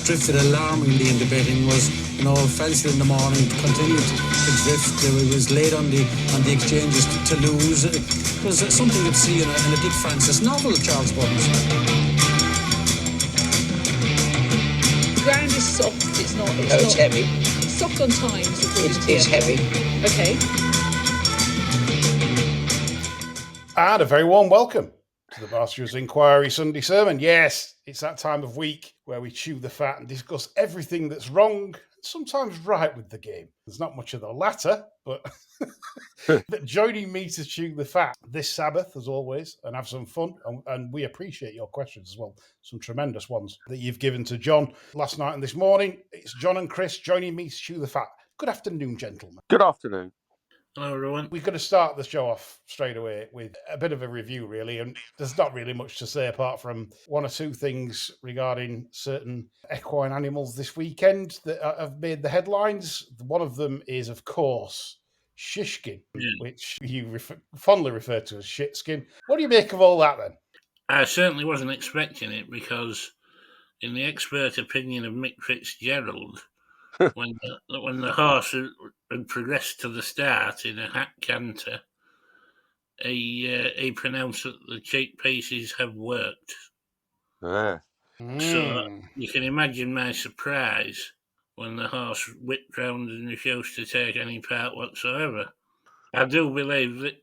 drifted alarmingly in the betting was, fancied in the morning, continued to drift. It was late on the exchanges to lose. It was something you'd see in a Dick Francis novel, Charles Burns. The ground is soft. It's not. It's heavy. It's soft on times. It's heavy. Okay. And a very warm welcome to the Master's Inquiry Sunday Sermon. Yes, it's that time of week where we chew the fat and discuss everything that's wrong, sometimes right with the game. There's not much of the latter, but joining me to chew the fat this Sabbath, as always, and have some fun, and we appreciate your questions as well, some tremendous ones that you've given to John last night and this morning. It's John and Chris joining me to chew the fat. Good afternoon, gentlemen. Good afternoon. Hello, everyone. We're going to start the show off straight away with a bit of a review, really, and there's not really much to say apart from one or two things regarding certain equine animals this weekend that have made the headlines. One of them is, of course, Shishkin, which you fondly refer to as Shitskin. What do you make of all that, then? I certainly wasn't expecting it because, in the expert opinion of Mick Fitzgerald, when the horse had progressed to the start in a hack canter, he pronounced that the cheek pieces have worked. So you can imagine my surprise when the horse whipped round and refused to take any part whatsoever. I do believe that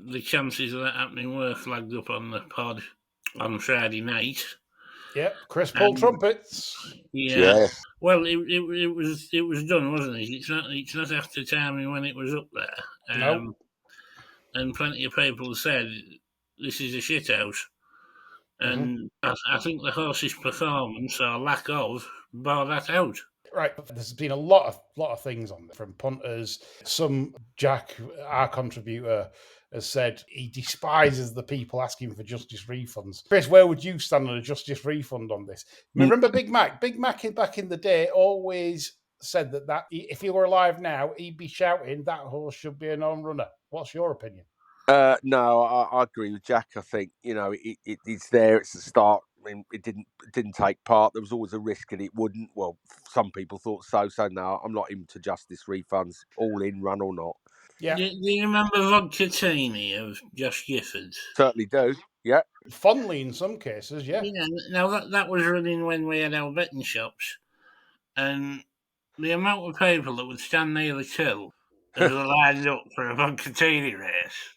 the chances of that happening were flagged up on the pod on Friday night. Yep, Chris pulled trumpets. Yeah. Well, it was done, wasn't it? It's not after timing when it was up there. No. And plenty of people said this is a shithouse. And I think the horse's performance or lack of bore that out. Right, there's been a lot of things on there from punters. Some Jack, our contributor, has said he despises the people asking for justice refunds. Chris, where would you stand on a justice refund on this? Remember Big Mac? Big Mac back in the day always said that if he were alive now, he'd be shouting that horse should be a non-runner. What's your opinion? No, I agree with Jack. I think it's there. It's the start. I mean, it didn't take part. There was always a risk that it wouldn't. Well, some people thought so. So no, I'm not into justice refunds, all in, run or not. Yeah. Do you remember Vodkatini of Josh Gifford? Certainly do. Yeah. Fondly in some cases. Yeah. Yeah. Now that was running when we had our betting shops, and the amount of people that would stand near the till as they lined up for a Vodkatini race,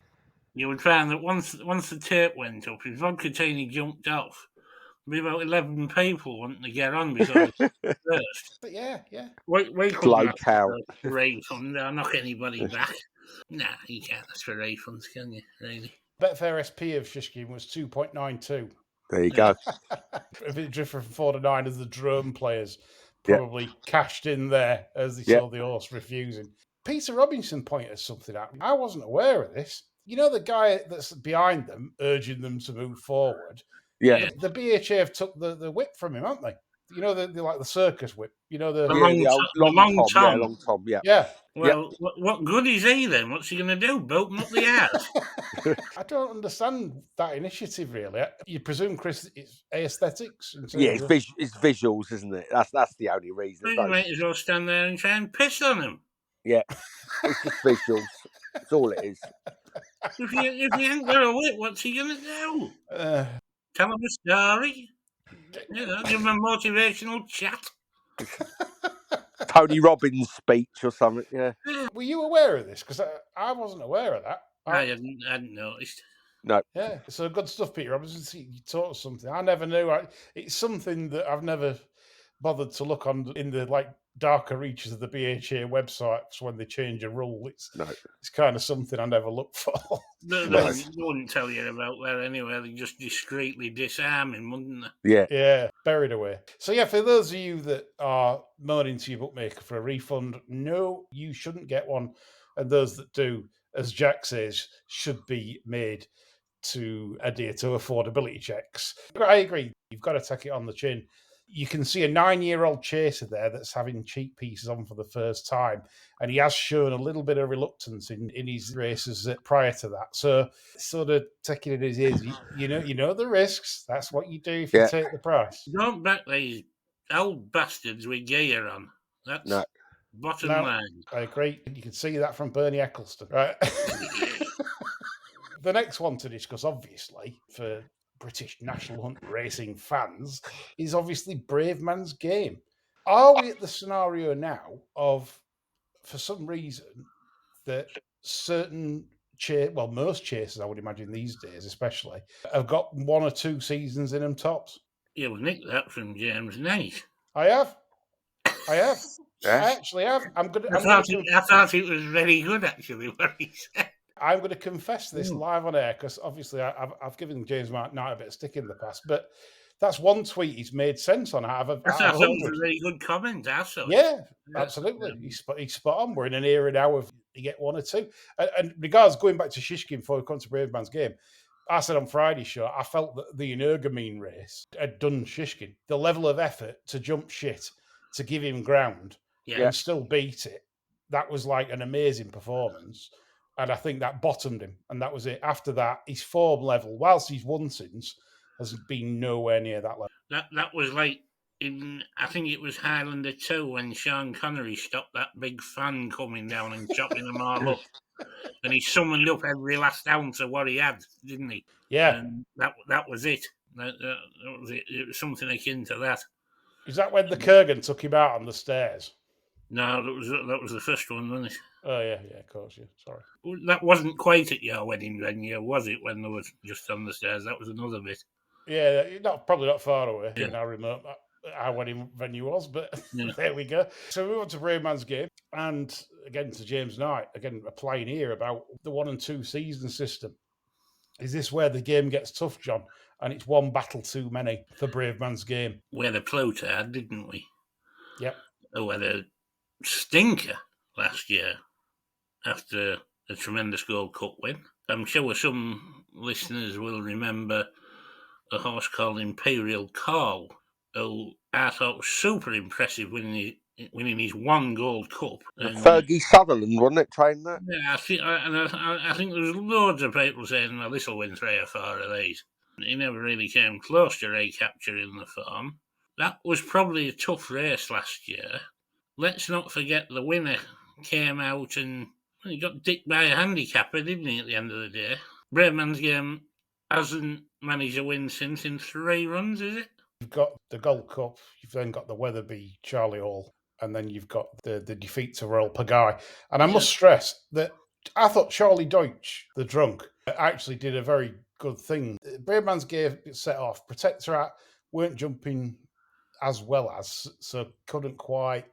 you would find that once the tape went up, if Vodkatini jumped off, there'd be about 11 people wanting to get on because first. But yeah. We couldn't ask for a refund or knock anybody back. Nah, you can't ask for refunds, can you, really? Betfair SP of Shishkin was 2.92. There you go. If it drifted from 4 to 9 as the drone players probably cashed in there as they saw the horse refusing. Peter Robinson pointed something out. I wasn't aware of this. You know the guy that's behind them, urging them to move forward? Yeah. The BHA have took the whip from him, haven't they? You know, the circus whip. You know, the long Tom. Long Tom, yeah. Well, what good is he then? What's he going to do? Bolt him up the ass? I don't understand that initiative, really. You presume, Chris, it's aesthetics? Yeah, it's visuals, isn't it? That's the only reason. You might as well stand there and try and piss on him. Yeah, it's just visuals. That's all it is. If he ain't got a whip, what's he going to do? Tell him a story? Give him a motivational chat? Tony Robbins' speech or something, yeah. Were you aware of this? Because I wasn't aware of that. I hadn't noticed. No. Yeah, so good stuff, Peter Robinson. You taught us something. I never knew. It's something that I've never bothered to look on in the darker reaches of the BHA websites when they change a rule. It's kind of something I never look for. They wouldn't tell you about that anyway. They just discreetly disarm him, wouldn't they? Yeah, buried away. So for those of you that are moaning to your bookmaker for a refund, no, you shouldn't get one. And those that do, as Jack says, should be made to adhere to affordability checks. I agree. You've got to take it on the chin. You can see a 9-year-old chaser there that's having cheek pieces on for the first time, and he has shown a little bit of reluctance in his races prior to that. So, sort of taking it as is, you know the risks. That's what you do if you take the price. Don't back these old bastards with gear on. That's No. bottom No. line. I agree. You can see that from Bernie Eccleston, right? The next one to discuss, obviously, for British National Hunt Racing fans, is obviously Brave Man's Game. Are we at the scenario now of, for some reason, that certain most chasers, I would imagine these days especially, have got 1 or 2 seasons in them tops? You'll nick that from James Knight. I have. I Yeah. actually have. I thought it was very good, actually, what he said. I'm going to confess this live on air because obviously I've given James Knight a bit of stick in the past, but that's one tweet he's made sense on out of I thought it was 100. a very good comment, also. Yeah, absolutely. He's spot on. We're in an era now of you get 1 or 2. And regards going back to Shishkin before we come to Brave Man's Game, I said on Friday's show, I felt that the Energamine race had done Shishkin. The level of effort to jump shit, to give him ground and still beat it, that was like an amazing performance. And I think that bottomed him. And that was it. After that, his form level, whilst he's won since, has been nowhere near that level. That was like I think it was Highlander 2 when Sean Connery stopped that big fan coming down and chopping them all up. And he summoned up every last ounce of what he had, didn't he? Yeah. And that was it. That was it. It was something akin to that. Is that when the Kurgan took him out on the stairs? No, that was the first one, wasn't it? Oh, yeah, of course, yeah. Sorry. That wasn't quite at your wedding venue, was it, when they were just on the stairs? That was another bit. Yeah, probably not far away, given how remote our wedding venue was, but there we go. So we move on to Brave Man's Game, and again to James Knight, again applying here about the 1 and 2 season system. Is this where the game gets tough, John? And it's one battle too many for Brave Man's Game. We had a Plotard, didn't we? Yep. We had a stinker last year after a tremendous Gold Cup win. I'm sure some listeners will remember a horse called Imperial Call, who I thought was super impressive winning his 1 Gold Cup. And Fergie Sutherland, wasn't it, trained that? Yeah, I think there's loads of people saying, well, this will win 3 or 4 of these. He never really came close to recapturing the form. That was probably a tough race last year. Let's not forget the winner came out and he got dicked by a handicapper, didn't he, at the end of the day? Brave Man's Game hasn't managed to win since in 3 runs, is it? You've got the Gold Cup, you've then got the Weatherby Charlie Hall, and then you've got the defeat to Royal Pagaille. And I must stress that I thought Charlie Deutsch, the drunk, actually did a very good thing. Brave Man's Game set off. Protectorat weren't jumping as well as, so couldn't quite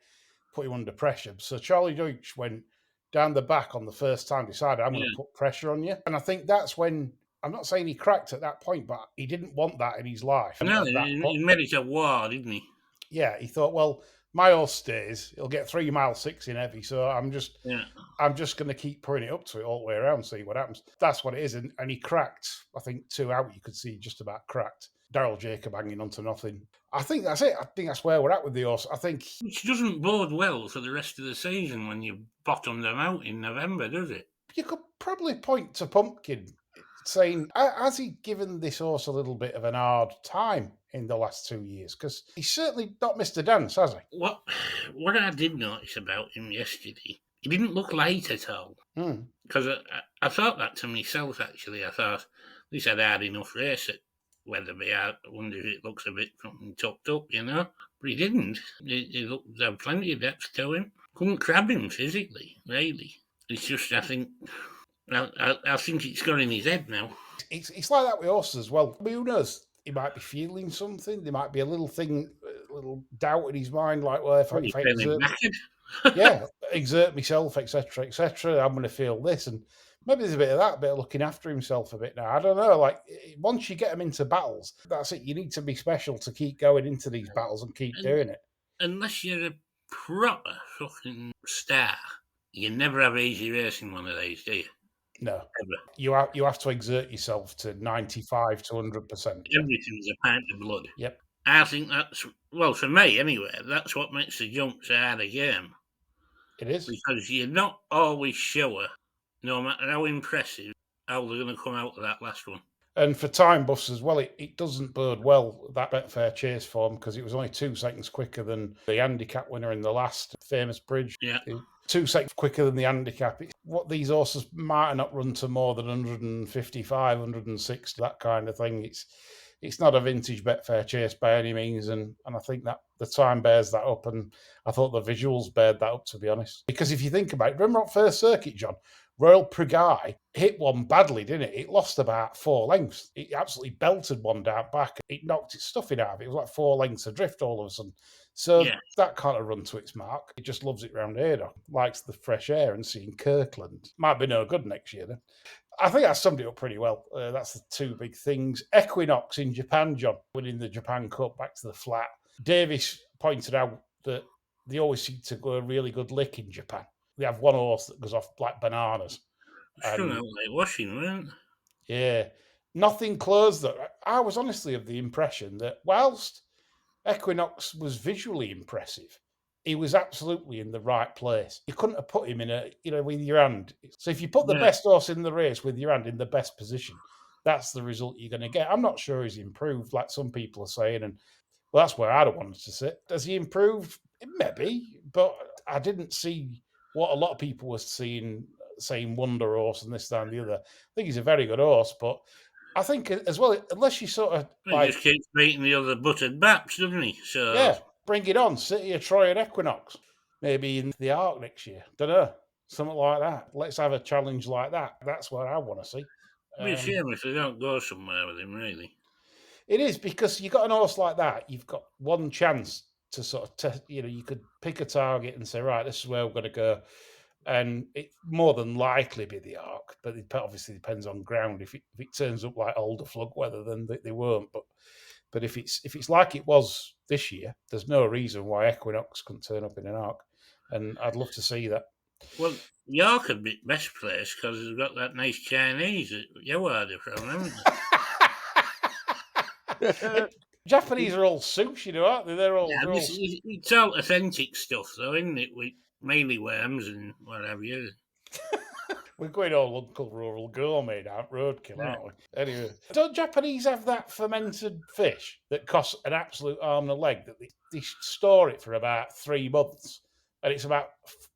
put him under pressure. So Charlie Deutsch went down the back on the first time, decided, I'm going to put pressure on you. And I think that's when, I'm not saying he cracked at that point, but he didn't want that in his life. No, he made it a war, didn't he? Yeah, he thought, well, my horse stays, he'll get 3 mile 6 in heavy, so I'm just going to keep putting it up to it all the way around, see what happens. That's what it is. And he cracked, I think 2 out, you could see just about cracked. Daryl Jacob hanging on to nothing. I think that's it. I think that's where we're at with the horse. I think, which doesn't bode well for the rest of the season when you bottom them out in November, does it? You could probably point to Pumpkin saying, has he given this horse a little bit of an hard time in the last 2 years? Because he's certainly not missed a dance, has he? What I did notice about him yesterday, he didn't look light at all. Because I thought that to myself, actually. I thought, at least I'd had enough race at Weatherby. I wonder if it looks a bit tucked up, you know? But he didn't. He looked, there was plenty of depth to him. Couldn't grab him physically, really. It's just, I think it's got in his head now. It's like that with horses as well. I mean, who knows? He might be feeling something. There might be a little thing, a little doubt in his mind, like, well, if I exert myself, etc., etc., I'm going to feel this. And maybe there's a bit of that, bit of looking after himself a bit now. I don't know. Like, once you get him into battles, that's it. You need to be special to keep going into these battles and keep doing it. Unless you're a proper fucking star, you never have easy racing one of these, do you? No. Ever. You have to exert yourself to 95 to 100%. Everything's a pint of blood. Yep. I think that's, well, for me anyway, that's what makes the jumps a harder game. It is. Because you're not always sure, no matter how impressive, how they're going to come out of that last one. And for time buffs as well, it doesn't bode well, that Betfair chase form, because it was only 2 seconds quicker than the handicap winner in the last famous bridge. Yeah. 2 seconds quicker than the handicap. It's what these horses might not run to more than 155, 160, that kind of thing. It's not a vintage Betfair chase by any means, and I think that the time bears that up, and I thought the visuals bared that up, to be honest. Because if you think about it, remember on first circuit, John, Royal Prugai hit one badly, didn't it? It lost about 4 lengths. It absolutely belted one down back. It knocked its stuffing out of it. It was like 4 lengths adrift all of a sudden. So that can't have run to its mark. It just loves it round here, though. Likes the fresh air and seeing Kirkland. Might be no good next year, then. I think that summed it up pretty well. That's the 2 big things. Equinox in Japan, John, winning the Japan Cup back to the flat. Davis pointed out that they always seem to go a really good lick in Japan. They have one horse that goes off like bananas. Sure, like washing, weren't? Yeah. Nothing closed though. I was honestly of the impression that whilst Equinox was visually impressive, he was absolutely in the right place. You couldn't have put him in with your hand. So if you put the best horse in the race with your hand in the best position, that's the result you're going to get. I'm not sure he's improved, like some people are saying, and well, that's where I'd have wanted to sit. Has he improved? Maybe, but I didn't see what a lot of people were saying wonder horse and this, that, and the other. I think he's a very good horse, but I think as well, unless you sort of He just keeps beating the other buttered baps, doesn't he? So yeah, bring it on, City of Troy and Equinox, maybe in the Arc next year. Don't know, something like that. Let's have a challenge like that. That's what I want to see. It'd be a shame if they don't go somewhere with him, really. It is, because you got an horse like that, you've got one chance to sort of test. You could pick a target and say, right, this is where we're going to go, and it more than likely be the Arc, but it obviously depends on ground. If it turns up like older flood weather, then they won't. But if it's like it was this year, there's no reason why Equinox couldn't turn up in an Arc, and I'd love to see that. Well, York would be best place because they've got that nice Chinese that you order from, haven't they? Japanese are all sushi, aren't they? They're all. It's all authentic stuff, though, isn't it? With mealy worms and what have you. We're going all Uncle Rural Gourmet now, roadkill, aren't we? Anyway, don't Japanese have that fermented fish that costs an absolute arm and a leg? That they store it for about 3 months, and it's about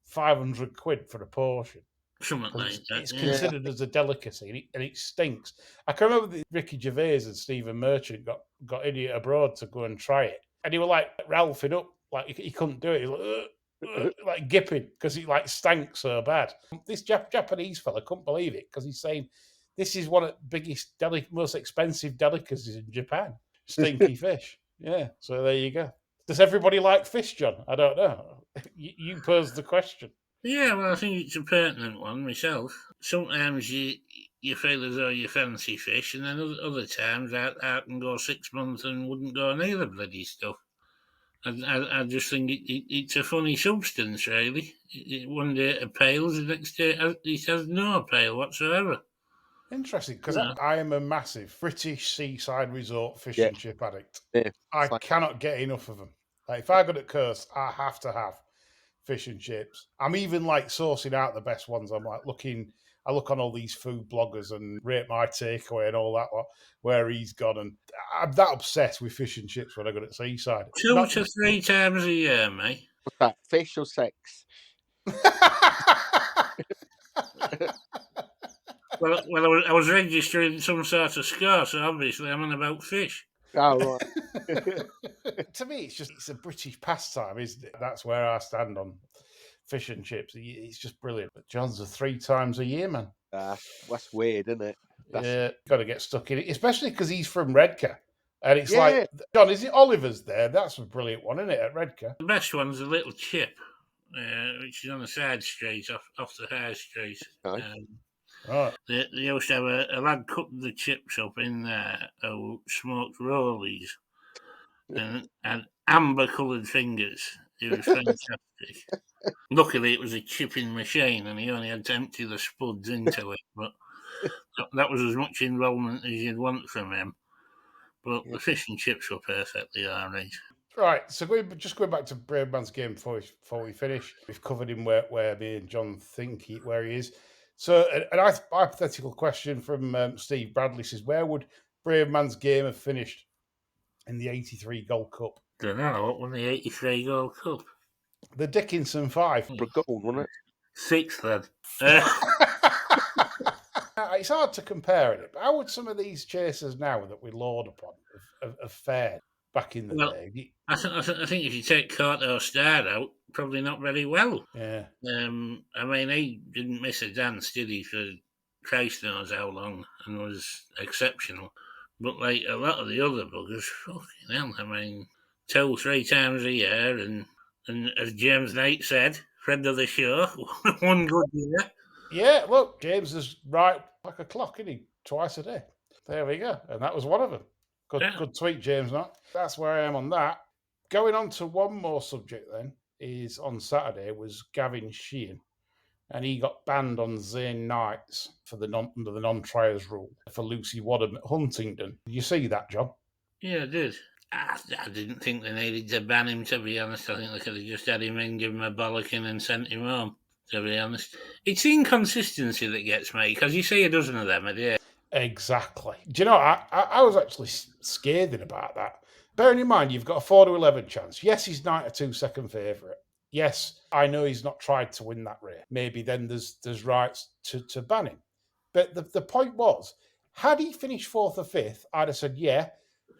500 quid for a portion. Something like that. It's considered as a delicacy, and it stinks. I can remember that Ricky Gervais and Stephen Merchant got Idiot Abroad to go and try it, and he were like Ralphing up, like he couldn't do it. He was like gipping because it like stank so bad. This Japanese fella couldn't believe it because he's saying this is one of the biggest, most expensive delicacies in Japan. Stinky fish. Yeah, so there you go. Does everybody like fish, John? I don't know. You posed the question. Yeah, well, I think it's a pertinent one myself. Sometimes you feel as though you fancy fish, and then other times I can go 6 months and wouldn't go near the bloody stuff. I just think it's a funny substance, really. One day it appeals, the next day it has no appeal whatsoever. Interesting, because I am a massive British seaside resort fish and chip addict. Yeah, I cannot get enough of them. Like, if I go to Coast, I have to have fish and chips. I'm even like sourcing out the best ones. I'm like I look on all these food bloggers and rate my takeaway and all that, where he's gone. And I'm that obsessed with fish and chips when I go to Seaside. 2 to 3 times a year, mate. What's that? Fish or sex? Well, I was registering some sort of score, so obviously I'm on about fish. Oh, right. To me, it's a British pastime, isn't it? That's where I stand on fish and chips. It's just brilliant. But John's 3 times a year, man. That's weird, isn't it? Yeah, got to get stuck in it, especially because he's from Redcar. And it's like, John, is it Oliver's there? That's a brilliant one, isn't it, at Redcar? The best one's a little chip, which is on the side street, off the high street. Okay. Right. They used to have a lad cut the chips up in there who smoked rollies and had amber-coloured fingers. It was fantastic. Luckily, it was a chipping machine and he only had to empty the spuds into it, but that was as much involvement as you'd want from him. But the fish and chips were perfectly all right. Right, so going back to Braveman's game before we finish. We've covered him where me and John think where he is. So, an hypothetical question from Steve Bradley says, where would Braveman's game have finished in the 83 Gold Cup? Don't know, what won the 83 Gold Cup? The Dickinson 5. For gold, wasn't it? Sixth, then. It's hard to compare it, but how would some of these chasers now that we laud upon have fared back in the day? I think if you take Carter or Starr out, probably not very well. Yeah. I mean, he didn't miss a dance, did he, for Christ knows how long, and was exceptional. But like a lot of the other buggers, fucking hell, I mean, 2-3 times a year, and as James Knight said, friend of the show, one good year. Yeah, look, James is right like a clock, isn't he? Twice a day. There we go. And that was one of them. Good tweet, James. Not. That's where I am on that. Going on to one more subject then is on Saturday was Gavin Sheehan. And he got banned on Zane Nights for under the non-triers rule for Lucy Wadham at Huntingdon. Did you see that, John? Yeah, I did. I didn't think they needed to ban him, to be honest. I think they could have just had him in, give him a bollocking and sent him home, to be honest. It's the inconsistency that gets me, because you see a dozen of them a day. Exactly. Do you know, I was actually scathing about that. Bearing in mind, you've got a 4-11 chance. Yes, he's 92 second favourite. Yes, I know he's not tried to win that race. Maybe then there's rights to ban him. But the point was, had he finished 4th or 5th, I'd have said, yeah,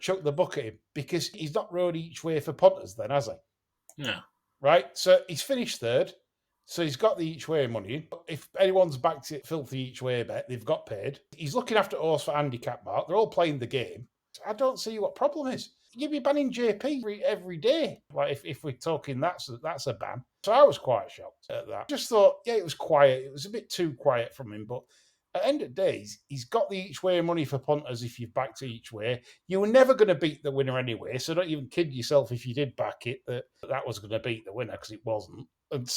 chuck the buck at him, because he's not rode each way for punters then, has he? Yeah. Right? So he's finished 3rd. So he's got the each way money. If anyone's backed it filthy each way bet, they've got paid. He's looking after horse for handicap mark. They're all playing the game. I don't see what problem is. You'd be banning JP every day. Like if we're talking that's a ban. So I was quite shocked at that. Just thought, yeah, it was quiet. It was a bit too quiet from him. But at the end of the day, he's got the each way money for punters if you've backed it each way. You were never going to beat the winner anyway. So don't even kid yourself if you did back it that was going to beat the winner, because it wasn't. And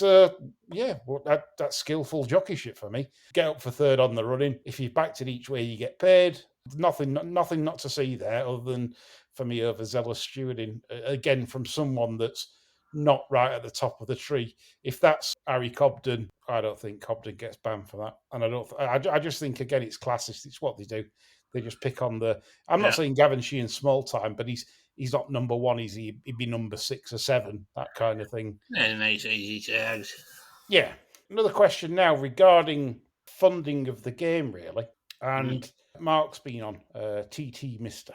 yeah, well, that's skillful jockeyship for me. Get up for 3rd on the running. If you've backed it each way, you get paid. Nothing not to see there, other than for me overzealous stewarding again from someone that's not right at the top of the tree. If that's Harry Cobden, I don't think Cobden gets banned for that. And I just think again it's classist. It's what they do. They just pick on the. I'm not saying Gavin Sheehan's small time, but he's not number 1. He'd be number 6 or 7, that kind of thing. Yeah, nice easy tags. Yeah. Another question now regarding funding of the game, really. And Mark's been on TT Mister.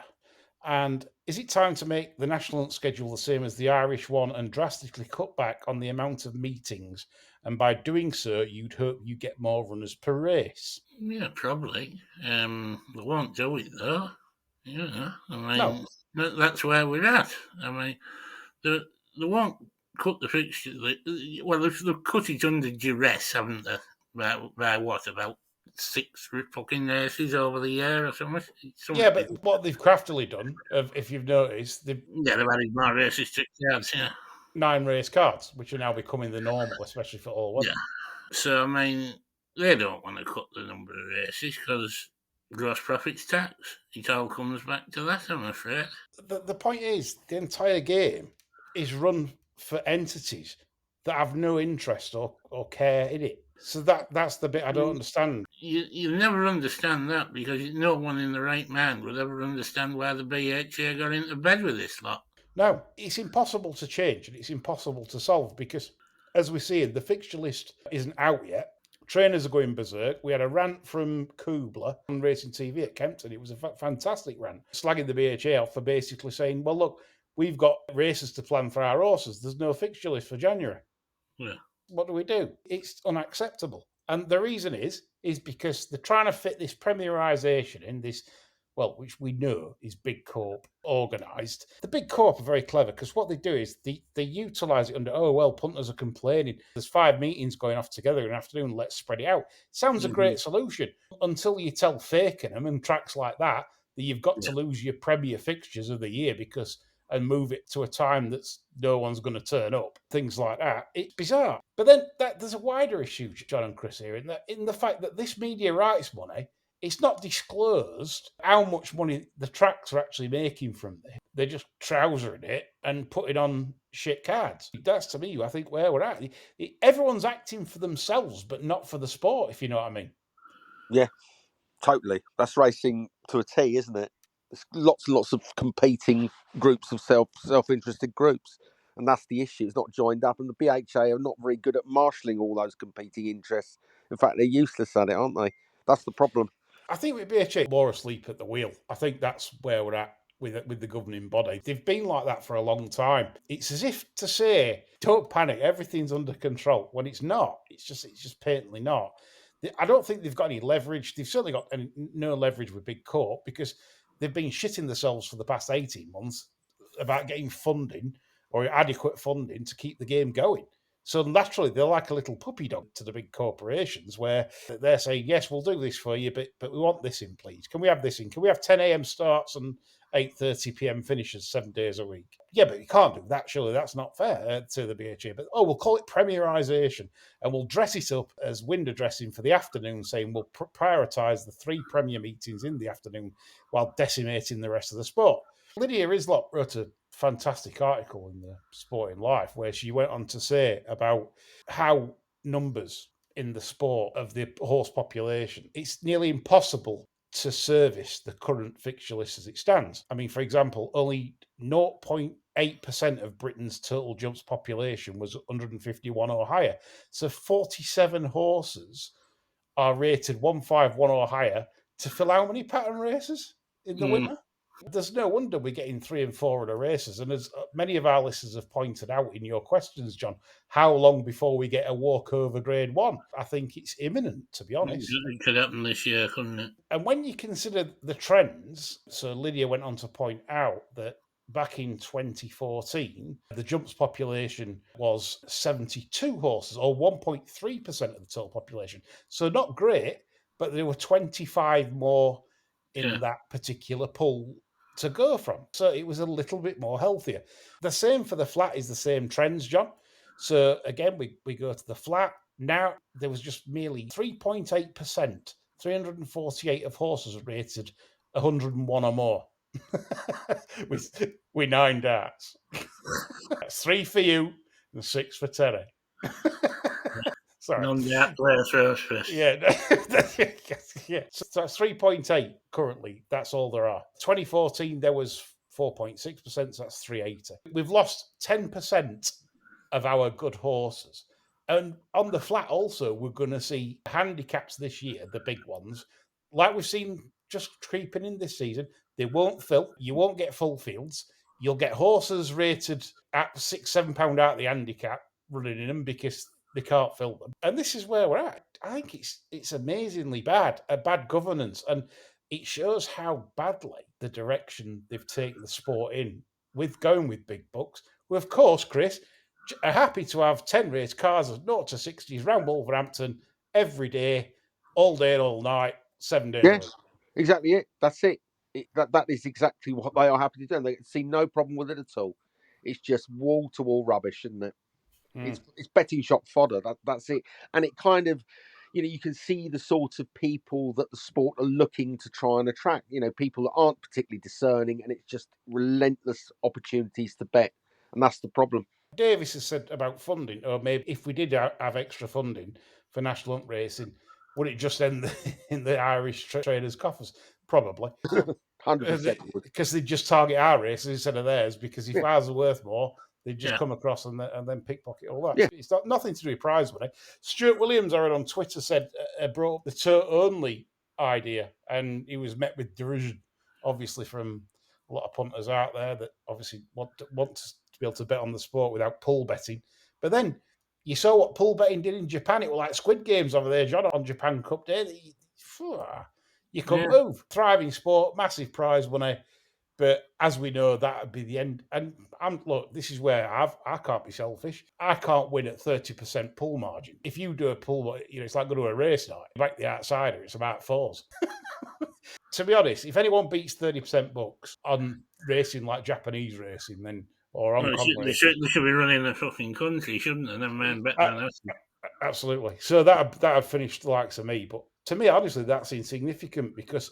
And is it time to make the national schedule the same as the Irish one and drastically cut back on the amount of meetings? And by doing so, you'd hope you get more runners per race. Yeah, probably. They won't do it, though. Yeah, I mean, that's where we're at. I mean, they won't cut the fixture. Well, they've cut it under duress, haven't they? By what, about 6 fucking races over the year or something? Yeah, but what they've craftily done, if you've noticed, they've added more races to cards, yeah. 9 race cards, which are now becoming the normal, especially for all weather. Yeah. So, I mean, they don't want to cut the number of races because gross profits tax. It all comes back to that, I'm afraid. The point is, the entire game is run for entities that have no interest or care in it. So that's the bit I don't understand. You never understand that, because no one in the right mind would ever understand why the BHA got into bed with this lot. No, it's impossible to change and it's impossible to solve, because, as we see, the fixture list isn't out yet. Trainers are going berserk. We had a rant from Kubler on Racing TV at Kempton. It was a fantastic rant, slagging the BHA off for basically saying, well, look, we've got races to plan for our horses. There's no fixture list for January. Yeah. What do we do? It's unacceptable. And the reason is because they're trying to fit this premierisation in this, well, which we know is Big Corp organised. The Big Corp are very clever, because what they do is they utilise it under, oh, well, punters are complaining. There's 5 meetings going off together in the afternoon, let's spread it out. Sounds a great solution, until you tell Fakenham and tracks like that you've got to lose your premier fixtures of the year and move it to a time that's no one's going to turn up, things like that. It's bizarre. But then there's a wider issue, John and Chris, here, in the fact that this media rights money, it's not disclosed how much money the tracks are actually making from this. They're just trousering it and putting on shit cards. That's, to me, I think, where we're at. Everyone's acting for themselves, but not for the sport, if you know what I mean. Yeah, totally. That's racing to a T, isn't it? There's lots and lots of competing groups of self-interested groups, and that's the issue. It's not joined up, and the BHA are not very good at marshalling all those competing interests. In fact, they're useless at it, aren't they? That's the problem. I think with BHA, more asleep at the wheel. I think that's where we're at with the governing body. They've been like that for a long time. It's as if to say, "Don't panic, everything's under control," when it's not. It's just patently not. I don't think they've got any leverage. They've certainly got no leverage with Big Corp because they've been shitting themselves for the past 18 months about getting funding or adequate funding to keep the game going. So naturally, they're like a little puppy dog to the big corporations where they're saying, yes, we'll do this for you, but we want this in, please. Can we have this in? Can we have 10 a.m. starts and 8:30 p.m. finishes 7 days a week? Yeah, but you can't do that, surely. That's not fair to the BHA. But, we'll call it premierisation and we'll dress it up as window dressing for the afternoon, saying we'll prioritise the 3 Premier meetings in the afternoon while decimating the rest of the sport. Lydia Islop wrote a fantastic article in the Sporting Life where she went on to say about how numbers in the sport of the horse population, it's nearly impossible to service the current fixture list as it stands. I mean, for example, only 0.8% of Britain's total jumps population was 151 or higher. So 47 horses are rated 151 or higher to fill how many pattern races in the winter? There's no wonder we're getting 3 and 4 in the races. And as many of our listeners have pointed out in your questions, John, how long before we get a walkover grade 1? I think it's imminent, to be honest. It could happen this year, couldn't it? And when you consider the trends, so Lydia went on to point out that back in 2014, the jumps population was 72 horses, or 1.3% of the total population. So not great, but there were 25 more in that particular pool to go from. So it was a little bit more healthier. The same for the flat is the same trends, John. So again, we go to the flat. Now there was just merely 3.8%, 348 of horses rated 101 or more. with 9 darts. That's 3 for you and 6 for Terry. Sorry. Non-dart player first. Yeah. Yeah. So that's 3.8 currently. That's all there are. 2014, there was 4.6%, so that's 380. We've lost 10% of our good horses. And on the flat also, we're going to see handicaps this year, the big ones, like we've seen just creeping in this season. They won't fill. You won't get full fields. You'll get horses rated at £6-7 out of the handicap running in them because they can't fill them. And this is where we're at. I think it's amazingly bad, a bad governance. And it shows how badly the direction they've taken the sport in with going with big bucks. Well, of course, Chris, are happy to have 10 race cars of 0 to 60s around Wolverhampton every day, all day and all night, 7 days a week. Exactly it. That's it. That is exactly what they are happy to do. And they see no problem with it at all. It's just wall-to-wall rubbish, isn't it? It's betting shop fodder. That's it. And it kind of, you can see the sort of people that the sport are looking to try and attract. People that aren't particularly discerning, and it's just relentless opportunities to bet. And that's the problem. Davis has said about funding, or maybe if we did have extra funding for national hunt racing, would it just end in the Irish traders' coffers? Probably. 100% because they just target our races instead of theirs, because if ours are worth more, they just come across and then pickpocket all that. It's nothing to do with prize money. Stuart Williams, I read on Twitter, said brought up the tour-only idea, and he was met with derision, obviously, from a lot of punters out there that obviously want to be able to bet on the sport without pool betting. But then you saw what pool betting did in Japan. It was like Squid Games over there, John, on Japan Cup Day. You couldn't move. Thriving sport, massive prize money. But as we know, that would be the end. And look, this is where I can't be selfish. I can't win at 30% pool margin. If you do a pool, it's like going to a race night. Like the outsider, it's about fours. To be honest, if anyone beats 30% bucks on racing like Japanese racing, then or Hong Kong racing, they should be running the fucking country, shouldn't they? Never mind betting on us. Absolutely. So that have finished the likes of me. But to me, honestly, that's insignificant because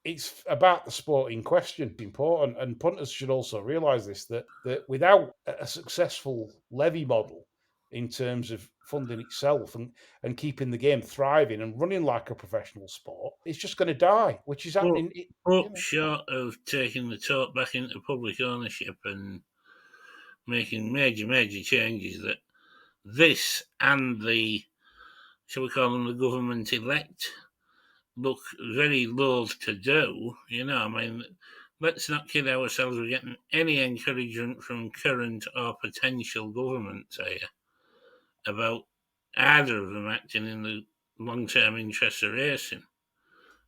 It's about the sport in question. It's important, and punters should also realise this, that without a successful levy model in terms of funding itself and keeping the game thriving and running like a professional sport, it's just going to die, which is happening. Short of taking the talk back into public ownership and making major changes, that this and the, shall we call them, the government elect, look very loath to do. I mean, let's not kid ourselves. We're getting any encouragement from current or potential governments here about either of them acting in the long-term interests of racing.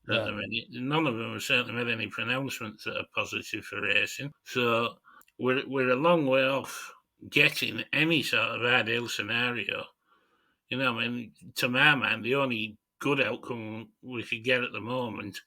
At the minute, none of them have certainly made any pronouncements that are positive for racing. So we're a long way off getting any sort of ideal scenario. I mean, to my mind, the only good outcome we could get at the moment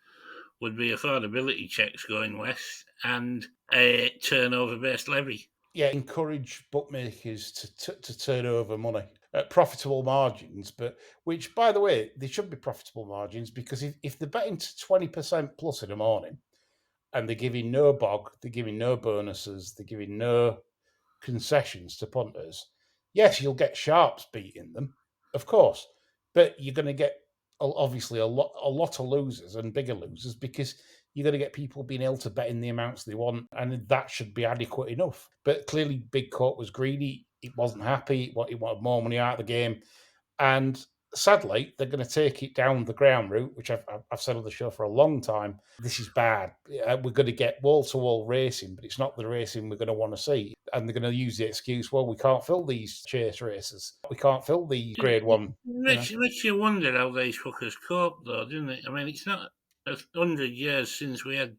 would be affordability checks going west and a turnover-based levy. Yeah, encourage bookmakers to turn over money at profitable margins, but which, by the way, they should be profitable margins, because if they're betting to 20% plus in the morning and they're giving no bog, they're giving no bonuses, they're giving no concessions to punters, yes, you'll get sharps beating them, of course, but you're going to get obviously a lot of losers and bigger losers, because you're going to get people being able to bet in the amounts they want, and that should be adequate enough. But clearly, Big Court was greedy. It wasn't happy. It wanted more money out of the game, and sadly, they're going to take it down the ground route, which I've said on the show for a long time. This is bad. We're going to get wall-to-wall racing, but it's not the racing we're going to want to see. And they're going to use the excuse, well, we can't fill these chase races. We can't fill the Grade 1. Makes you wonder how these fuckers cope, though, doesn't it? I mean, it's not 100 years since we had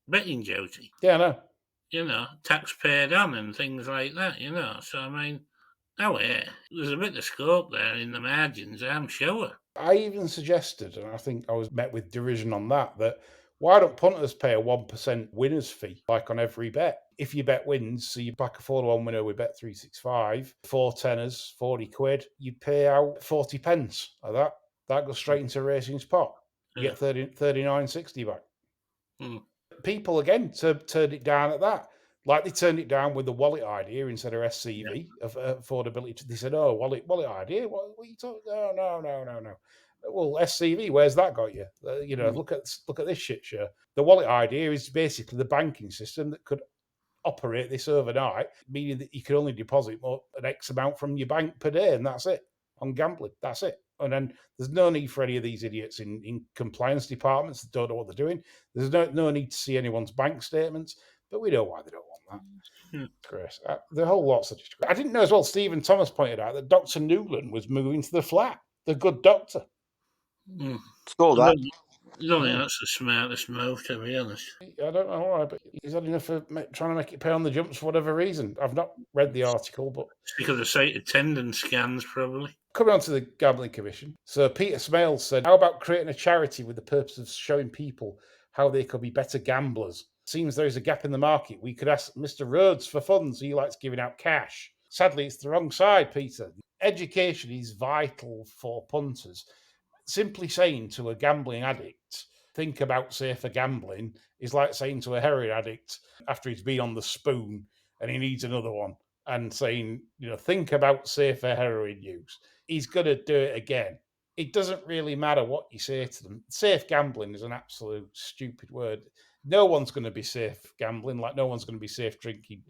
betting duty. Yeah, I know. Tax paid on and things like that, So, I mean, there's a bit of scope there in the margins, I'm sure. I even suggested, and I think I was met with derision on that why don't punters pay a 1% winner's fee, like on every bet? If your bet wins, so you back a 4-1 winner with Bet365, 4 tenors, 40 quid, you pay out 40 pence of that. That goes straight into racing's pot. You get 39.60 back. People, again, turned it down at that. Like they turned it down with the wallet idea instead of SCV of affordability. They said, "Oh, wallet idea? What are you talking? No. Well, SCV, where's that got you? Look at this shit show. The wallet idea is basically the banking system that could operate this overnight, meaning that you can only deposit an X amount from your bank per day, and that's it on gambling. That's it. And then there's no need for any of these idiots in compliance departments that don't know what they're doing. There's no need to see anyone's bank statements, but we know why they don't want that. Chris, the whole lot's such a... I didn't know as well, Stephen Thomas pointed out that Dr. Newland was moving to the flat. The good doctor. Saw that. I don't think that's the smartest move, to be honest. I don't know why, but he's had enough of trying to make it pay on the jumps for whatever reason. I've not read the article, but... It's because of site attendance scans, probably. Coming on to the Gambling Commission. So Peter Smales said, how about creating a charity with the purpose of showing people how they could be better gamblers? Seems there is a gap in the market. We could ask Mr. Rhodes for funds. He likes giving out cash. Sadly, it's the wrong side, Peter. Education is vital for punters. Simply saying to a gambling addict, think about safer gambling, is like saying to a heroin addict after he's been on the spoon and he needs another one, and saying, think about safer heroin use. He's going to do it again. It doesn't really matter what you say to them. Safe gambling is an absolute stupid word. No one's going to be safe gambling, like no one's going to be safe drinking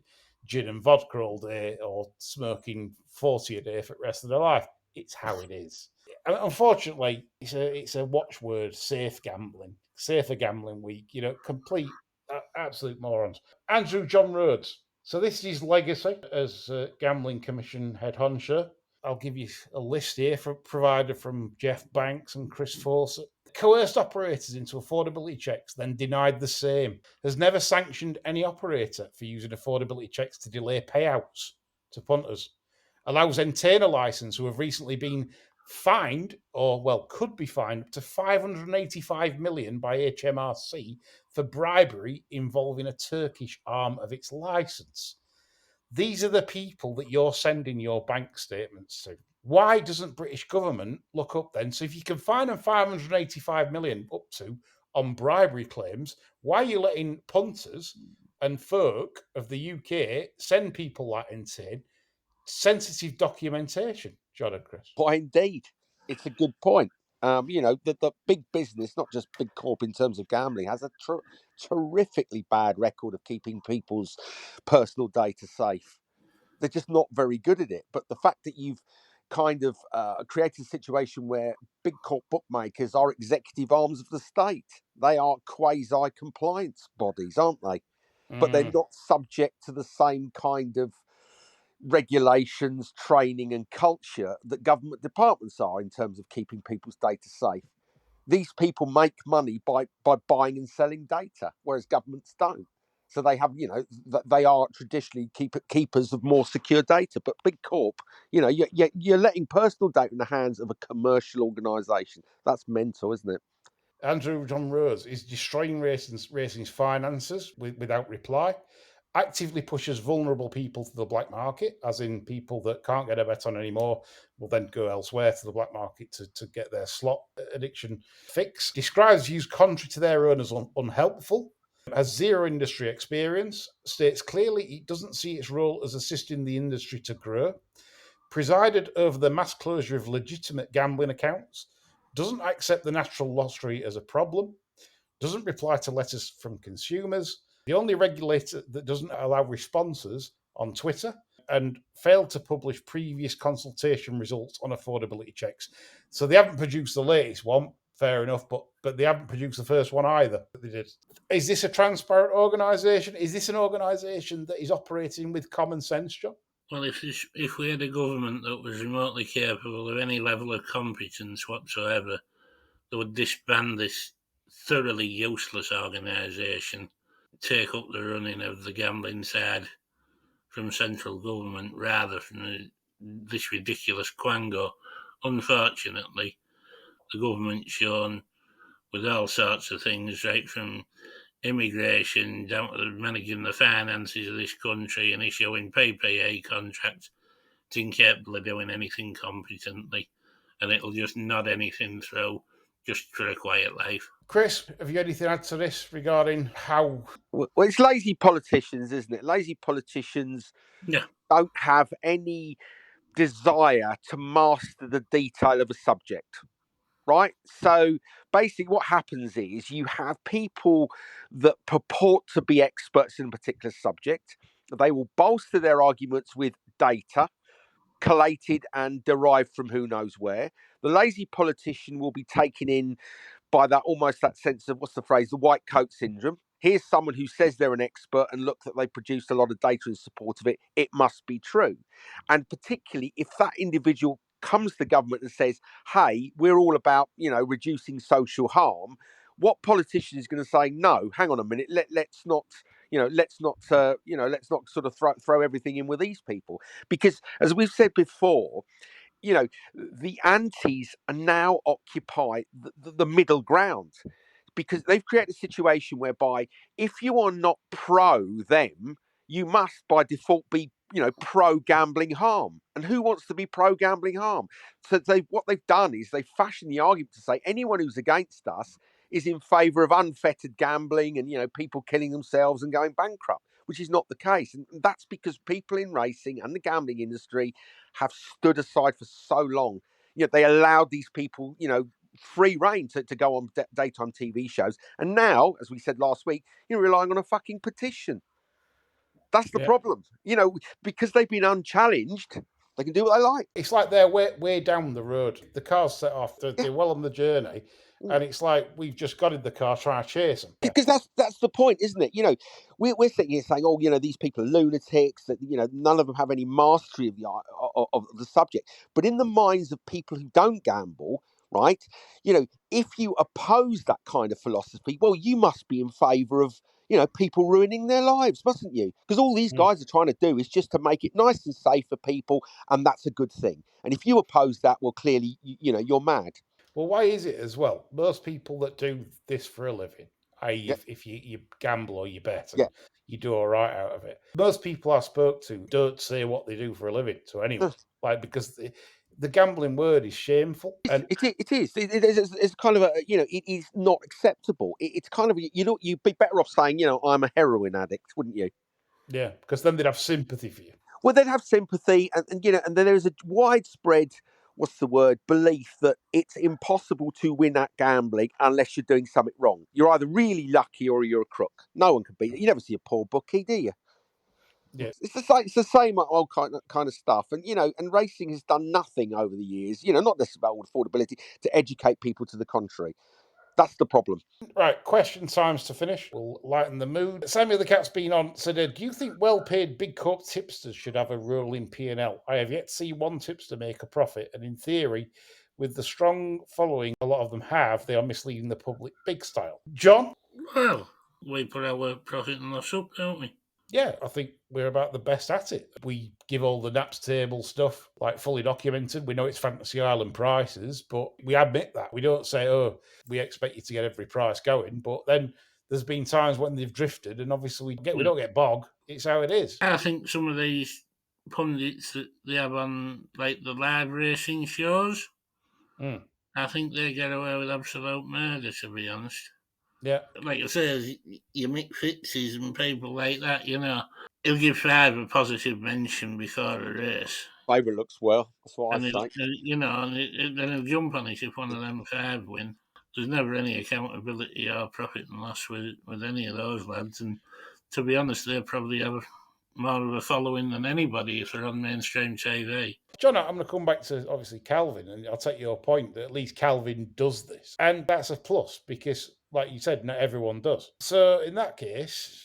gin and vodka all day or smoking 40 a day for the rest of their life. It's how it is. Unfortunately, it's a watchword, safe gambling. Safer gambling week, complete absolute morons. Andrew John Rhodes. So this is his legacy as Gambling Commission head honcho. I'll give you a list here provided from Jeff Banks and Chris Fawcett. Coerced operators into affordability checks, then denied the same. Has never sanctioned any operator for using affordability checks to delay payouts to punters. Allows Enterna license who have recently been fined, could be fined up to 585 million by HMRC for bribery involving a Turkish arm of its license. These are the people that you're sending your bank statements to. Why doesn't British government look up then? So if you can fine them 585 million up to, on bribery claims, why are you letting punters and folk of the UK send people that insane? Sensitive documentation, John and Chris. Why, indeed, it's a good point. The big business, not just big corp in terms of gambling, has a terrifically bad record of keeping people's personal data safe. They're just not very good at it. But the fact that you've kind of created a situation where big corp bookmakers are executive arms of the state, they are quasi compliance bodies, aren't they? But they're not subject to the same kind of regulations, training, and culture that government departments are in terms of keeping people's data safe. These people make money by buying and selling data, whereas governments don't. So they have, they are traditionally keepers of more secure data. But big corp, you're letting personal data in the hands of a commercial organisation. That's mental, isn't it? Andrew John Rose is destroying racing's finances without reply. Actively pushes vulnerable people to the black market, as in people that can't get a bet on anymore will then go elsewhere to the black market to get their slot addiction fixed. Describes views contrary to their own as unhelpful. Has zero industry experience. States clearly it doesn't see its role as assisting the industry to grow. Presided over the mass closure of legitimate gambling accounts. Doesn't accept the natural lottery as a problem. Doesn't reply to letters from consumers. The only regulator that doesn't allow responses on Twitter, and failed to publish previous consultation results on affordability checks. So they haven't produced the latest one, fair enough, but they haven't produced the first one either. They did. Is this a transparent organisation? Is this an organisation that is operating with common sense, John? Well, if we had a government that was remotely capable of any level of competence whatsoever, they would disband this thoroughly useless organisation, take up the running of the gambling side from central government rather than this ridiculous quango. Unfortunately, the government's shown with all sorts of things, right from immigration down to managing the finances of this country and issuing PPA contracts, it's incapable of doing anything competently, and it'll just nod anything through just for a quiet life. Chris, have you got anything to add to this regarding how? Well, it's lazy politicians, isn't it? Lazy politicians don't have any desire to master the detail of a subject, right? So basically what happens is you have people that purport to be experts in a particular subject. They will bolster their arguments with data collated and derived from who knows where. The lazy politician will be taken in by that sense of, what's the phrase, the white coat syndrome. Here's someone who says they're an expert, and look that they produced a lot of data in support of it. It must be true. And particularly if that individual comes to government and says, hey, we're all about, reducing social harm, what politician is going to say, no, hang on a minute, let's not sort of throw everything in with these people? Because as we've said before, the antis are now occupy the middle ground, because they've created a situation whereby if you are not pro them, you must by default be, pro gambling harm. And who wants to be pro gambling harm? So what they've done is they've fashioned the argument to say anyone who's against us is in favour of unfettered gambling and, people killing themselves and going bankrupt, which is not the case. And that's because people in racing and the gambling industry have stood aside for so long. They allowed these people, free reign to go on daytime TV shows. And now, as we said last week, you're relying on a fucking petition. That's the problem. Because they've been unchallenged, they can do what they like. It's like they're way down the road. The car's set off. They're well on the journey. And it's like we've just got in the car trying to chase them. Because that's the point, isn't it? We're sitting here saying, oh, these people are lunatics, that, none of them have any mastery of the subject. But in the minds of people who don't gamble, right, if you oppose that kind of philosophy, well, you must be in favour of, people ruining their lives, mustn't you? Because all these guys are trying to do is just to make it nice and safe for people, and that's a good thing. And if you oppose that, well, clearly, you're mad. Well, why is it as well? Most people that do this for a living, i.e., if you gamble or you bet, and you do all right out of it. Most people I spoke to don't say what they do for a living to anyone, because the gambling word is shameful. And It is. It's kind of it is not acceptable. It's kind of, you'd be better off saying, I'm a heroin addict, wouldn't you? yeah, because then they'd have sympathy for you. Well, they'd have sympathy, and and then there's a widespread, what's the word, belief that it's impossible to win at gambling unless you're doing something wrong. You're either really lucky or you're a crook. No one can beat it. You never see a poor bookie, do you? Yeah. It's the same old kind of stuff, and and racing has done nothing over the years. Not just about affordability, to educate people to the contrary. That's the problem. Right, question times to finish. We'll lighten the mood. Sammy the Cat's been on. Said, do you think well-paid big corp tipsters should have a role in P&L? I have yet to see one tipster make a profit, and in theory, with the strong following a lot of them have, they are misleading the public big style. John? Well, we put our profit and loss up, don't we? Yeah, I think we're about the best at it. We give all the Naps table stuff like fully documented. We know it's Fantasy Island prices, but we admit that. We don't say, oh, we expect you to get every price going. But then there's been times when they've drifted, and obviously we don't get bog. It's how it is. I think some of these pundits that they have on like the live racing shows, I think they get away with absolute murder, to be honest. Yeah. Like I say, your Mick Fitzes and people like that, he'll give 5 a positive mention before a race. Favourite looks well. That's what I And say. then he'll jump on it if one of them 5 win. There's never any accountability or profit and loss with any of those lads. And to be honest, they probably have more of a following than anybody if they're on mainstream TV. John, I'm going to come back to obviously Calvin, and I'll take your point that at least Calvin does this. And that's a plus because, like you said, not everyone does. So in that case,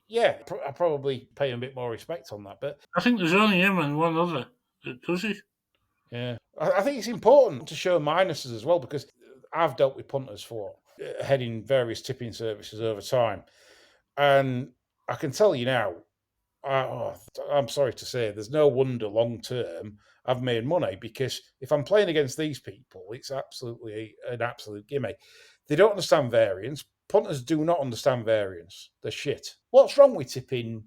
yeah, I probably pay him a bit more respect on that. But I think there's only him and one other that does it. Yeah, I think it's important to show minuses as well because I've dealt with punters for heading various tipping services over time, and I can tell you now, I'm sorry to say, there's no wonder long term I've made money because if I'm playing against these people, it's absolutely an absolute gimme. They don't understand variance. Punters do not understand variance. They're shit. What's wrong with tipping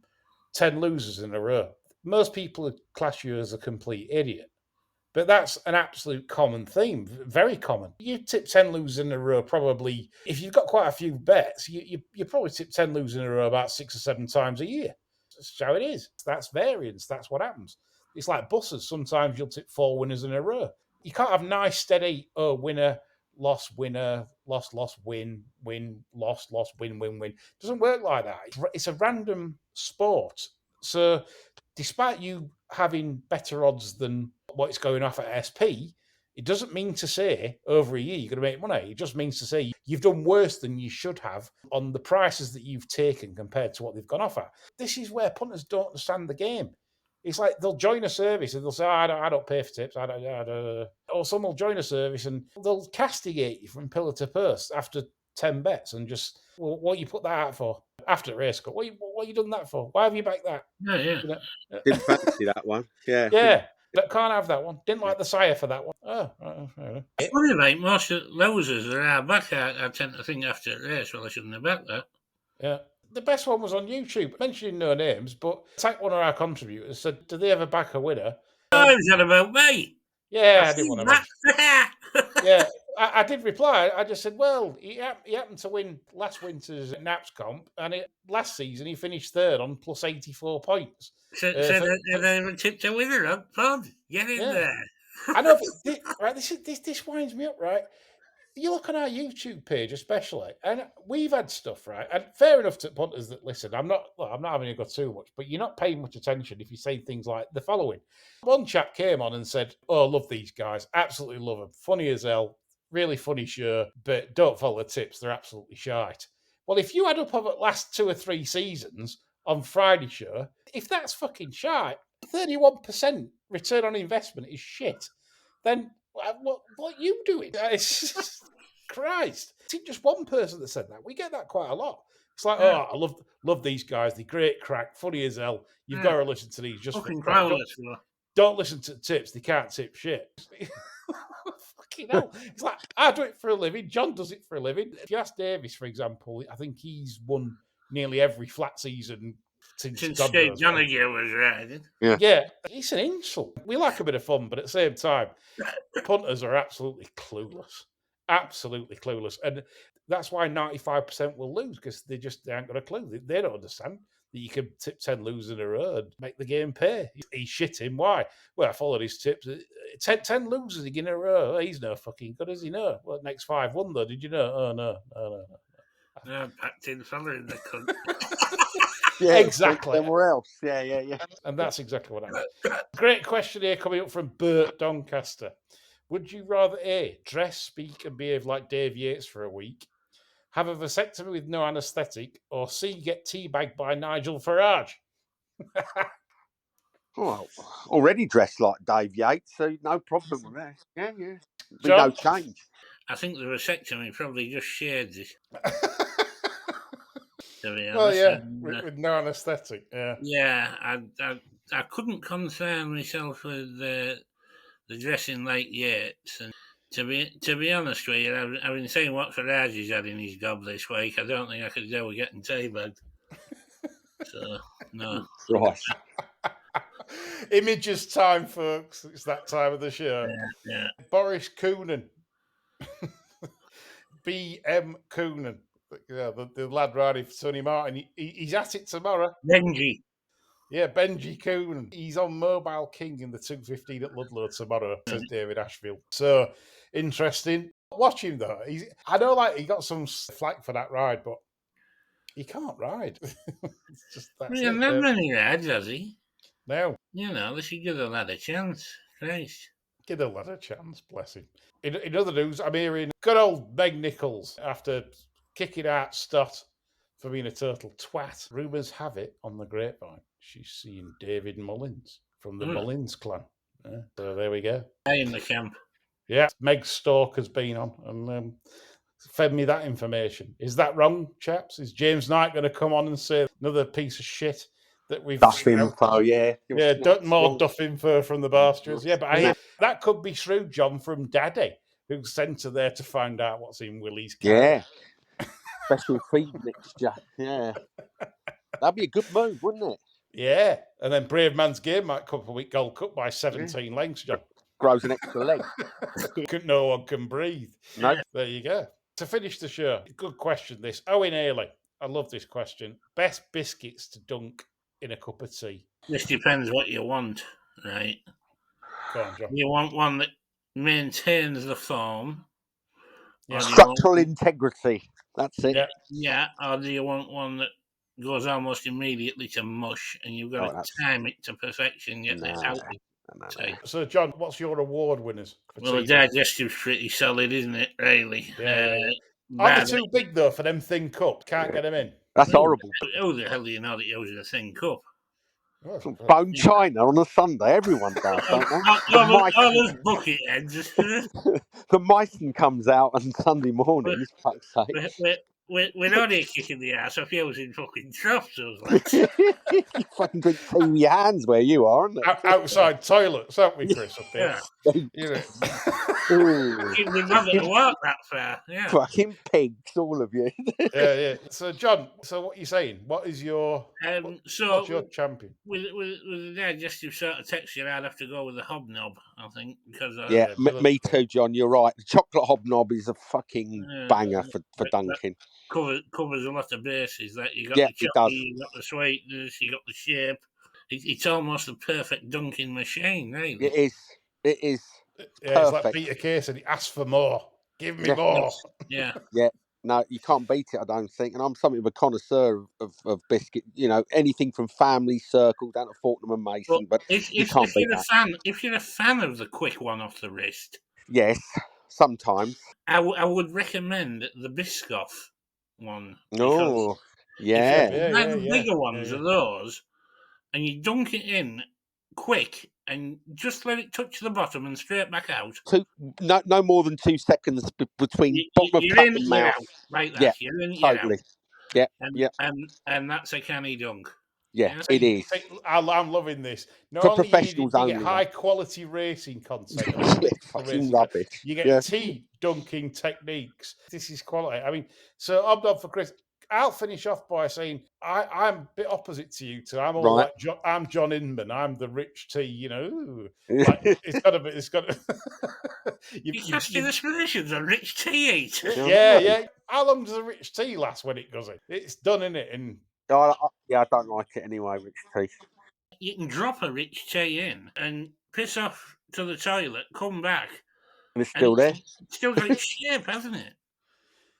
10 losers in a row? Most people would class you as a complete idiot. But that's an absolute common theme, very common. You tip 10 losers in a row probably, if you've got quite a few bets, you probably tip 10 losers in a row about 6 or 7 times a year. That's how it is. That's variance. That's what happens. It's like buses. Sometimes you'll tip 4 winners in a row. You can't have nice, steady, winner, loss, win, loss, win, loss, win, win. It doesn't work like that. It's a random sport. So despite you having better odds than what's going off at SP, it doesn't mean to say over a year you're going to make money. It just means to say you've done worse than you should have on the prices that you've taken compared to what they've gone off at. This is where punters don't understand the game. It's like they'll join a service and they'll say, I don't pay for tips. I don't. Or some will join a service and they'll castigate you from pillar to post after 10 bets and just, well, what you put that out for? After the race cut, what you done that for? Why have you backed that? Yeah. Didn't fancy that one. Yeah. Yeah. But can't have that one. Didn't like the sire for that one. Oh, It's funny, like most of the losers that are back, I tend to think after a race, well, I shouldn't have bet that. Yeah. The best one was on YouTube. Mentioning no names, but Tank, one of our contributors, said, "Do they ever back a winner?" Oh, is that about me? Yeah, I didn't want to mention. Yeah, I did reply. I just said, well, he happened to win last winter's Naps comp, and last season he finished third on plus 84 points. So they ever tipped a winner up, Pod? Get in there. I know, but this winds me up, right? You look on our YouTube page, especially, and we've had stuff, right? And fair enough to punters that listen. I'm not having to go too much, but you're not paying much attention if you say things like the following. One chap came on and said, "Oh, love these guys, absolutely love them, funny as hell, really funny show, but don't follow the tips; they're absolutely shite." Well, if you add up over the last 2 or 3 seasons on Friday show, if that's fucking shite, 31% return on investment is shit. Then what you doing? It's Christ. It's just one person that said that. We get that quite a lot. It's like, oh, I love these guys. They're great crack, funny as hell. You've got to listen to these just for crack. Don't listen to tips. They can't tip shit. Fucking hell. It's like, I do it for a living. John does it for a living. If you ask Davis, for example, I think he's won nearly every flat season since Since God Steve knows when. Donaghy was riding. Yeah, it's an insult. We like a bit of fun, but at the same time, punters are absolutely clueless. Absolutely clueless. And that's why 95% will lose, because they ain't got a clue. They don't understand that you can tip 10 losers in a row and make the game pay. He's shitting. Why? Well, I followed his tips. 10 losers in a row. He's no fucking good, is he? No. Well, next 5 won, though. Did you know? Oh, no. Packed in fella in the cunt. Yeah, Exactly. Somewhere else. Yeah. And that's exactly what happened. Great question here coming up from Bert Doncaster. Would you rather A, dress, speak, and behave like Dave Yates for a week, have a vasectomy with no anaesthetic, or C, get teabagged by Nigel Farage? Well, already dressed like Dave Yates, so no problem with that. Yeah. Be John? no change. I think the vasectomy probably just shades it, to be honest. Well, yeah, And, with no anaesthetic, yeah. yeah, I couldn't concern myself with the dressing like Yates. And to be honest with you, I've been saying what Farage's had in his gob this week. I don't think I could do with getting teabagged. So, no. Right. Images time, folks. It's that time of the show. Yeah. Boris Coonan. B.M. Coonan. Yeah, the lad riding for Sonny Martin. He's at it tomorrow. Benji. Yeah, Benji Coonan. He's on Mobile King in the 215 at Ludlow tomorrow, says David Ashfield. So, interesting. Watch him, though. I know, like, he got some flack for that ride, but he can't ride. It's just that's He hasn't had many rides, has he? No. You know, they should give the lad a chance. Christ. Give the lad a chance, bless him. In other news, I'm hearing good old Meg Nichols, after kicking out Stott for being a total twat. Rumours have it on the grapevine she's seeing David Mullins from the Mullins clan. Yeah, so there we go. In the camp. Yeah, Meg Stork has been on and fed me that information. Is that wrong, chaps? Is James Knight going to come on and say another piece of shit that we've... Duff info, yeah. Yeah, more duff info from the Bastards. Yeah, but that could be true, John, from Daddy, who's sent her there to find out what's in Willie's carriage. Yeah. Special feed mixture. Yeah. That'd be a good move, wouldn't it? Yeah. And then Brave Man's Game might come up a week Gold Cup by 17 lengths, John. Grows an extra leg. No one can breathe. No. There you go. To finish the show, good question this. Owen Ailey. I love this question. Best biscuits to dunk in a cup of tea? This depends what you want, right? Go on, John. You want one that maintains the form. Yeah. Structural integrity. That's it. Yeah. Or do you want one that goes almost immediately to mush and you've got to time it to perfection, get it out of tea? So, John, what's your award winners? Well, the digestive's pretty solid, isn't it, really? Yeah. Aren't they too big, though, for them thin cups? Can't get them in. That's horrible. Who the hell do you know that uses a thin cup? Bone china on a Sunday. Everyone does, don't they? All those bucket heads. The Meissen comes out on Sunday mornings, fuck's sake. We're only kicking the ass off using fucking troughs, those lads. You fucking drink tea with your hands where you are, aren't it? Outside toilets, aren't we, Chris, up here? Yeah. We'd love it to walk that far. Yeah. Fucking pigs, all of you. Yeah. So, John, what are you saying? What is your what's your champion? With the digestive sort of texture, I'd have to go with the hobnob, I think, because me too, John. You're right. The chocolate hobnob is a fucking banger for dunking. Covers a lot of bases. That you got the chocolate, you got the sweetness, you got the shape. It's almost a perfect dunking machine, really. It is. Yeah, it's like Peter Kay said, he asked for more. Give me more. Yeah. No, you can't beat it, I don't think. And I'm something of a connoisseur of biscuit. You know, anything from Family Circle down to Fortnum and Mason. But you can't beat that. If you're a fan of the quick one off the wrist, yes, sometimes I would recommend the Biscoff one. Oh, yeah. The bigger ones are those, and you dunk it in quick and just let it touch the bottom and straight back out. No more than 2 seconds between bottom of cup and mouth. Right there. You're in, totally. Yeah. And that's a canny dunk. Yeah, it is. I'm loving this. Not for only professionals you get high quality racing content, fucking rubbish. You get tea dunking techniques. This is quality. I mean, so hobnob for Chris. I'll finish off by saying I'm a bit opposite to you two. I'm all Right. like I'm John Inman. I'm the rich tea. You know, like it's got a bit. It's got. You're casting aspersions on Rich Tea Eater. Yeah. How long does a rich tea last when it goes in? It's done, isn't it? And I don't like it anyway, Rich Tea. You can drop a Rich Tea in and piss off to the toilet, come back, And it's still there. It's still got its shape, hasn't it?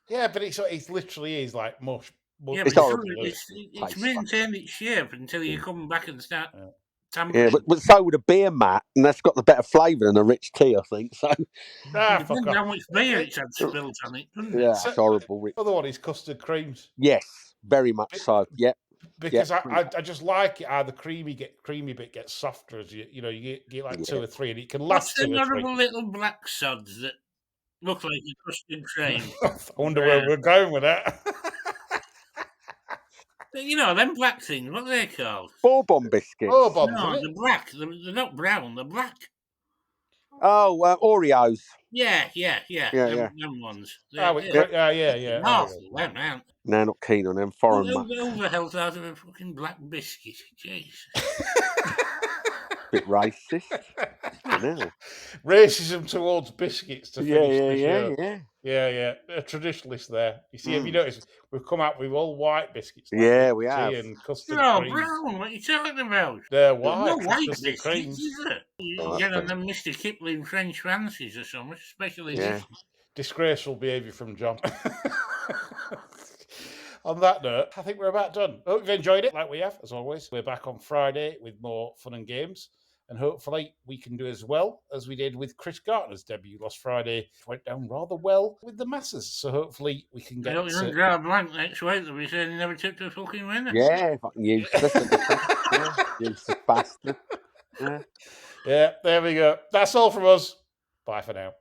yeah, but it's literally is like mush. Yeah, It's but horrible, it's Tastes maintained its shape until you come back and start Yeah, tampering. but so would a beer mat, and that's got the better flavour than a Rich Tea, I think. So Fuck Depends off. how much beer it's had spilt on it, doesn't it? yeah, it's horrible. Rich. Other one is custard creams. Yes, very much so. Yep. Because I just like it how the creamy bit gets softer as you get like 2 or 3 and it can last What's 2 the or 3. horrible little black sods that look like a custard cream? I wonder where we're going with that. You know, them black things, what are they called? Bourbon biscuits. Oh, bombs, No, isn't they're it? black. They're not brown, they're black. Oh, Oreos. Yeah. Yeah. Them ones. Yeah. Awful, them, man. No, not keen on them. Foreign Who much. the hell's out of a fucking black biscuit? Jesus. Bit racist. No. Racism towards biscuits to finish the show. Yeah. A traditionalist there. You see, have you noticed we've come out with all white biscuits? Like Yeah, we tea have. and custard No, creams. brown, what are you talking about? They're There's white. no white custard biscuits, creams. is there? You Oh, get on that's them Mr. Kipling French fancies or something, especially Yeah. this. Disgraceful behaviour from John. On that note, I think we're about done. Hope you've enjoyed it, like we have, as always. We're back on Friday with more fun and games. And hopefully we can do as well as we did with Chris Gartner's debut last Friday. It went down rather well with the masses. So hopefully we can I get... hope you don't draw a blank next week that we said he never tipped a fucking winner. Yeah, fucking useless. Useless bastard. Yeah. Yeah, there we go. That's all from us. Bye for now.